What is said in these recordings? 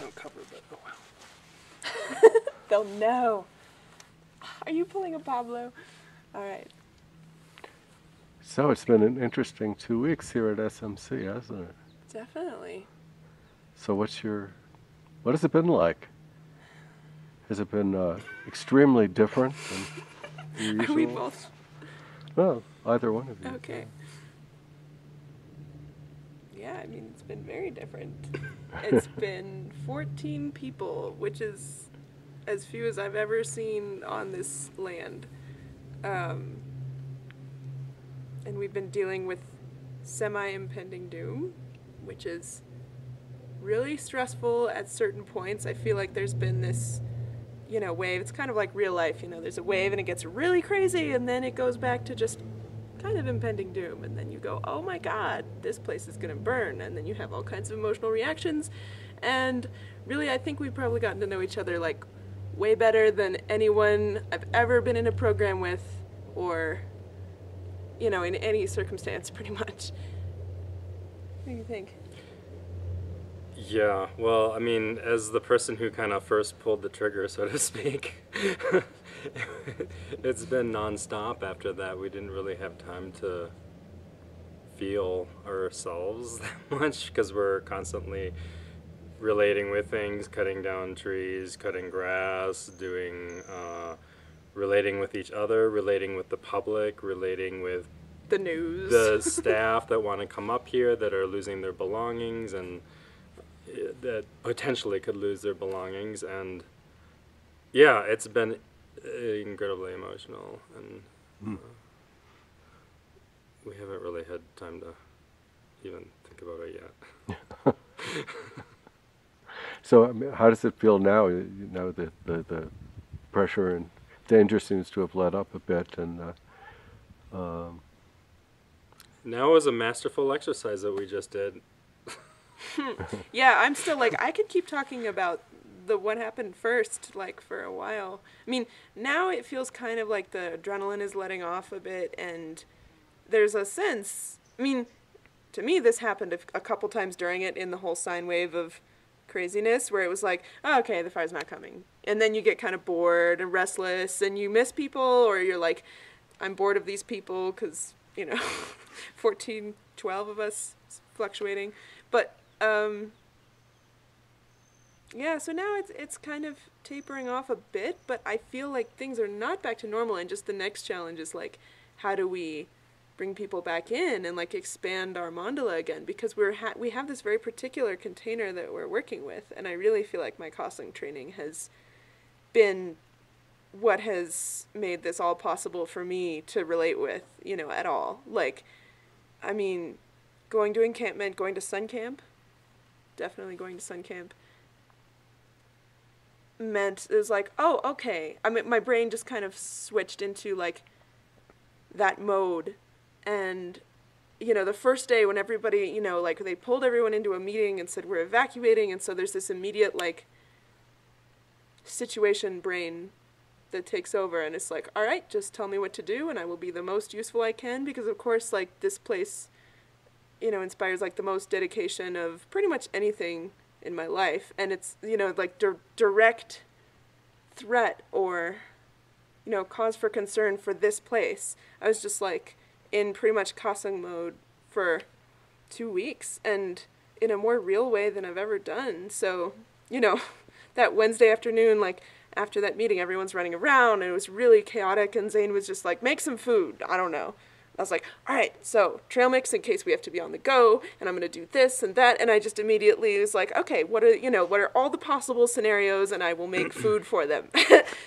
no cover, but oh well. They'll know. Are you pulling a Pablo? All right. So it's been an interesting 2 weeks here at SMC, hasn't it? Definitely. So what has it been like? Has it been extremely different than usual? Are we both? No, either one of you. Okay. Yeah, I mean, it's been very different. It's been 14 people, which is as few as I've ever seen on this land. And we've been dealing with semi-impending doom, which is really stressful at certain points. I feel like there's been this, wave. It's kind of like real life, there's a wave and it gets really crazy and then it goes back to just kind of impending doom. And then you go, oh my God, this place is going to burn. And then you have all kinds of emotional reactions. And really, I think we've probably gotten to know each other like way better than anyone I've ever been in a program with or, in any circumstance, pretty much. What do you think? Yeah, well, I mean, as the person who kind of first pulled the trigger, so to speak, it's been nonstop after that. We didn't really have time to feel ourselves that much because we're constantly relating with things, cutting down trees, cutting grass, doing, relating with each other, relating with the public, relating with the news, the staff that want to come up here that are losing their belongings and that potentially could lose their belongings. And yeah, it's been incredibly emotional, and we haven't really had time to even think about it yet. So I mean, how does it feel now? The pressure and danger seems to have let up a bit, and now is a masterful exercise that we just did. Yeah, I'm still like, I could keep talking about what happened first, like, for a while. I mean, now it feels kind of like the adrenaline is letting off a bit, and there's a sense, I mean, to me, this happened a couple times during it in the whole sine wave of craziness, where it was like, oh, okay, the fire's not coming. And then you get kind of bored and restless, and you miss people, or you're like, I'm bored of these people, because, 14, 12 of us fluctuating. But, yeah, so now it's kind of tapering off a bit, but I feel like things are not back to normal, and just the next challenge is, like, how do we bring people back in and, like, expand our mandala again? Because we have this very particular container that we're working with, and I really feel like my Kosling training has been what has made this all possible for me to relate with, at all. Like, I mean, going to encampment, going to sun camp, definitely going to sun camp, meant it was like, oh, okay. I mean, my brain just kind of switched into, like, that mode. And, the first day when everybody, like, they pulled everyone into a meeting and said, we're evacuating, and so there's this immediate, like, situation brain that takes over, and it's like, all right, just tell me what to do, and I will be the most useful I can, because, of course, like, this place, inspires, like, the most dedication of pretty much anything in my life, and it's, like, direct threat or, cause for concern for this place. I was just, like, in pretty much Kosling mode for 2 weeks, and in a more real way than I've ever done. So, that Wednesday afternoon, like, after that meeting, everyone's running around, and it was really chaotic, and Zane was just like, make some food, I don't know. I was like, all right, so trail mix in case we have to be on the go, and I'm going to do this and that, and I just immediately was like, okay, what are all the possible scenarios, and I will make food for them.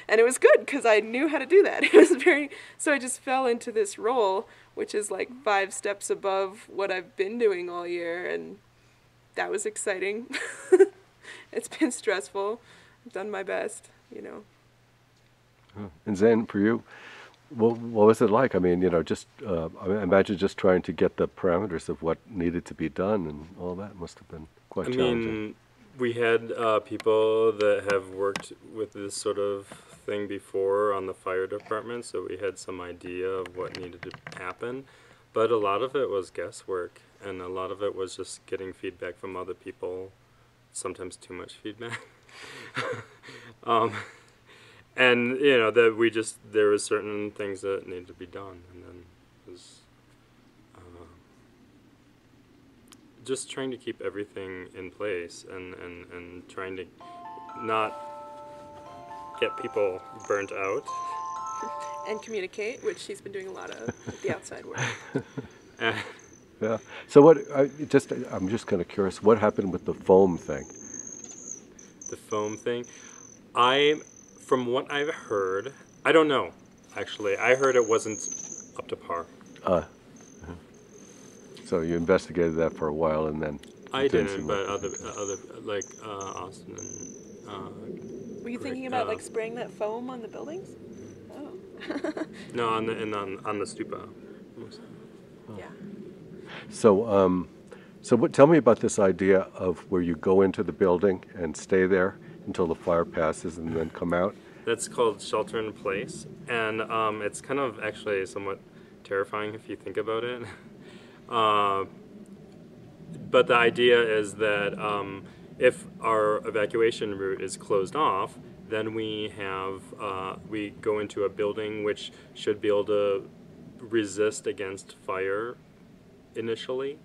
And it was good, because I knew how to do that. It was so I just fell into this role, which is like 5 steps above what I've been doing all year, and that was exciting. It's been stressful. I've done my best, And Zane, for you, what was it like? I mean, just I imagine just trying to get the parameters of what needed to be done and all that must have been quite challenging. I mean, we had people that have worked with this sort of thing before on the fire department, so we had some idea of what needed to happen. But a lot of it was guesswork, and a lot of it was just getting feedback from other people sometimes too much feedback. um, and that there was certain things that needed to be done, and then it was just trying to keep everything in place and trying to not get people burnt out. And communicate, which she's been doing a lot of with the outside work. Yeah. So I'm just kind of curious, what happened with the foam thing? The foam thing, from what I've heard, I don't know, actually. I heard it wasn't up to par. So you investigated that for a while, and then I didn't, but other like Austin and Were you thinking about like spraying that foam on the buildings? Oh. no, on the stupa. Yeah. So, tell me about this idea of where you go into the building and stay there until the fire passes and then come out. That's called shelter in place, and it's kind of actually somewhat terrifying if you think about it. But the idea is that if our evacuation route is closed off, then we go into a building which should be able to resist against fire initially,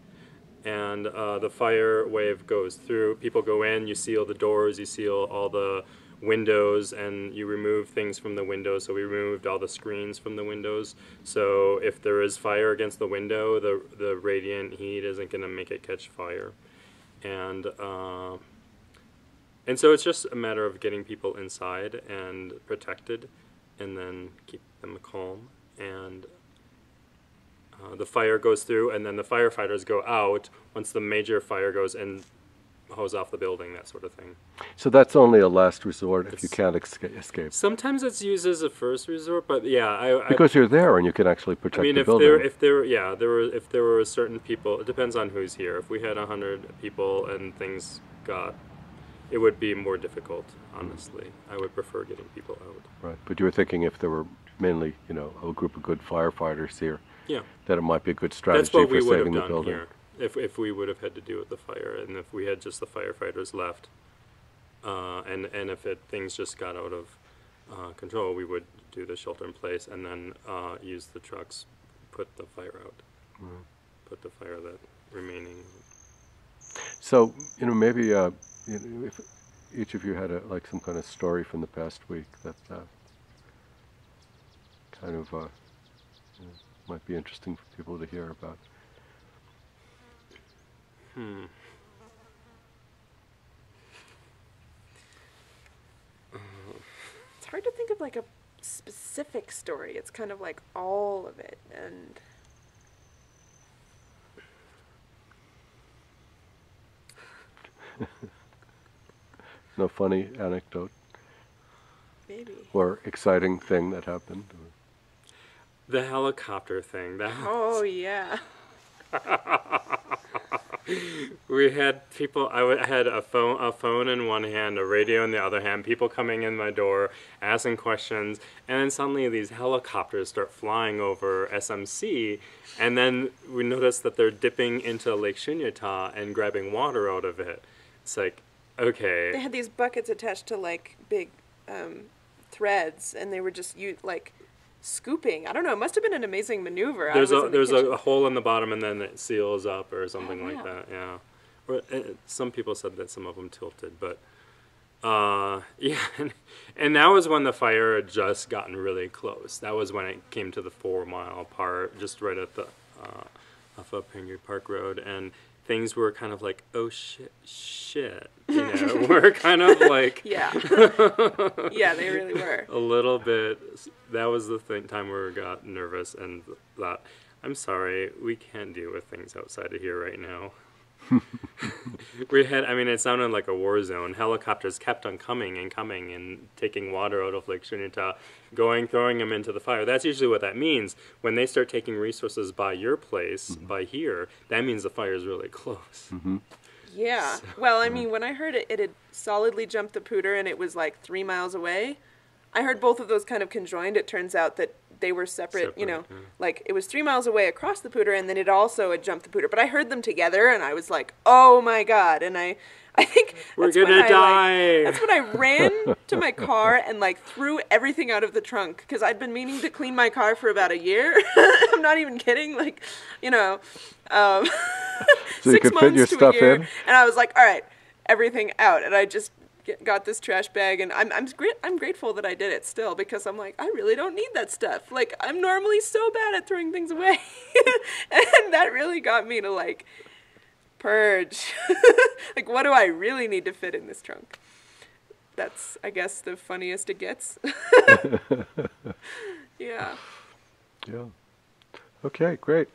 and the fire wave goes through. People go in, you seal the doors, you seal all the windows, and you remove things from the windows. So we removed all the screens from the windows, so if there is fire against the window, the radiant heat isn't going to make it catch fire. And so it's just a matter of getting people inside and protected, and then keep them calm. And the fire goes through, and then the firefighters go out once the major fire goes and hose off the building, that sort of thing. So that's only a last resort if you can't escape. Sometimes it's used as a first resort, but yeah, because you're there and you can actually protect the building. if there were certain people, it depends on who's here. If we had 100 people and things it would be more difficult. Honestly, I would prefer getting people out. Right, but you were thinking if there were mainly, a group of good firefighters here, yeah, that it might be a good strategy for saving the building. That's what we would have done here. If we would have had to deal with the fire, and if we had just the firefighters left, and if things just got out of control, we would do the shelter in place and then use the trucks, put the fire out, put the fire that remaining. So maybe if each of you had some kind of story from the past week that kind of might be interesting for people to hear about. It's hard to think of like a specific story. It's kind of like all of it, and No funny anecdote maybe. or exciting thing that happened? The helicopter thing. Oh yeah. We had people. I had a phone in one hand, a radio in the other hand. People coming in my door, asking questions, and then suddenly these helicopters start flying over SMC, and then we notice that they're dipping into Lake Shunyata and grabbing water out of it. It's like, okay. They had these buckets attached to like big threads, and they were just scooping. I don't know. It must have been an amazing maneuver. There's a hole in the bottom, and then it seals up or something like that. Yeah. Or, some people said that some of them tilted, but yeah. And that was when the fire had just gotten really close. That was when it came to the 4-mile part, just right at the off of Penguin Park Road, and things were kind of like, oh shit, we're kind of like, yeah, yeah, they really were a little bit. That was the time where we got nervous and thought, I'm sorry, we can't deal with things outside of here right now. It sounded like a war zone. Helicopters kept on coming and taking water out of Lake Shunyata, throwing them into the fire. That's usually what that means. When they start taking resources by your place, by here, that means the fire is really close. Yeah. Well, when I heard it had solidly jumped the Pooter and it was like 3 miles away. I heard both of those kind of conjoined. It turns out that they were separate, yeah. Like it was 3 miles away across the Pooter, and then it also had jumped the Pooter. But I heard them together, and I was like, oh my God. And I I think We're that's when gonna I, die. that's when I ran to my car and like threw everything out of the trunk because I'd been meaning to clean my car for about a year. I'm not even kidding. Like, you know, um, So you 6 could fit months your to stuff a year, in? and I was like, all right, everything out, and I just got this trash bag, and I'm grateful that I did it still because I'm like, I really don't need that stuff. Like, I'm normally so bad at throwing things away, and that really got me to like purge. Like, what do I really need to fit in this trunk? That's, I guess, the funniest it gets. Yeah. Yeah. Okay, great.